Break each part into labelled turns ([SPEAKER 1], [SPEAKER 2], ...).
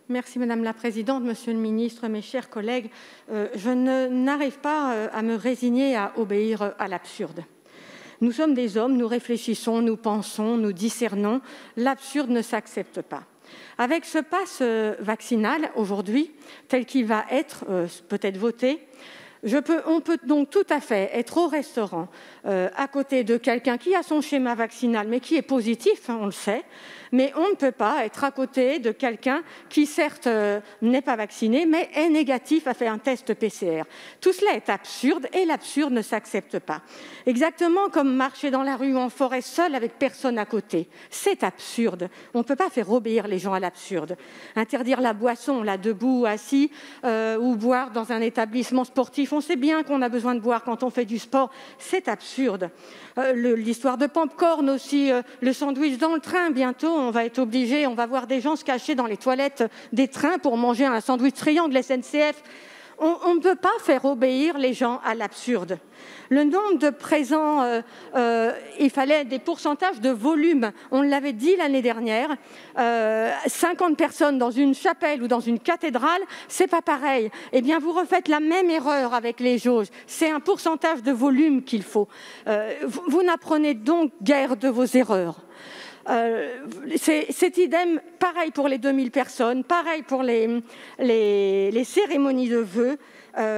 [SPEAKER 1] Merci Madame la Présidente, Monsieur le Ministre, mes chers collègues. Je n'arrive pas à me résigner à obéir à l'absurde. Nous sommes des hommes, nous réfléchissons, nous pensons, nous discernons. L'absurde ne s'accepte pas. Avec ce pass vaccinal, aujourd'hui, tel qu'il va être peut-être voté, on peut donc tout à fait être au restaurant à côté de quelqu'un qui a son schéma vaccinal, mais qui est positif, on le sait, mais on ne peut pas être à côté de quelqu'un qui, certes, n'est pas vacciné, mais est négatif, a fait un test PCR. Tout cela est absurde et l'absurde ne s'accepte pas. Exactement comme marcher dans la rue ou en forêt seul avec personne à côté. C'est absurde. On ne peut pas faire obéir les gens à l'absurde. Interdire la boisson, là, debout ou assis, ou boire dans un établissement sportif, on sait bien qu'on a besoin de boire quand on fait du sport, c'est absurde. L'histoire de Popcorn aussi, le sandwich dans le train, bientôt on va être obligé, on va voir des gens se cacher dans les toilettes des trains pour manger un sandwich triangle SNCF. On ne peut pas faire obéir les gens à l'absurde. Le nombre de présents, il fallait des pourcentages de volume. On l'avait dit l'année dernière, 50 personnes dans une chapelle ou dans une cathédrale, c'est pas pareil. Eh bien, vous refaites la même erreur avec les jauges. C'est un pourcentage de volume qu'il faut. Vous n'apprenez donc guère de vos erreurs. C'est idem, pareil pour les 2000 personnes, pareil pour les cérémonies de vœux.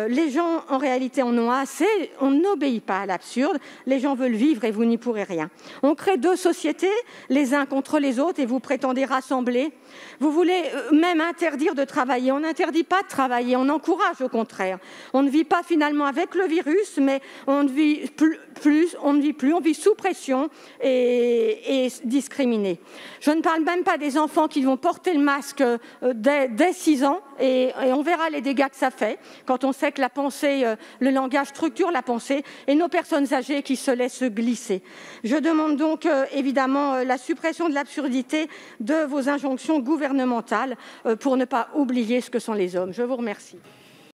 [SPEAKER 1] Les gens, en réalité, en ont assez. On n'obéit pas à l'absurde. Les gens veulent vivre et vous n'y pourrez rien. On crée deux sociétés, les uns contre les autres, et vous prétendez rassembler. Vous voulez même interdire de travailler. On n'interdit pas de travailler, on encourage au contraire. On ne vit pas finalement avec le virus, mais on ne vit plus, on vit sous pression et discriminé. Je ne parle même pas des enfants qui vont porter le masque dès 6 ans, et on verra les dégâts que ça fait quand on sait que la pensée, le langage structure la pensée, et nos personnes âgées qui se laissent glisser. Je demande donc évidemment la suppression de l'absurdité de vos injonctions gouvernementales pour ne pas oublier ce que sont les hommes. Je vous remercie.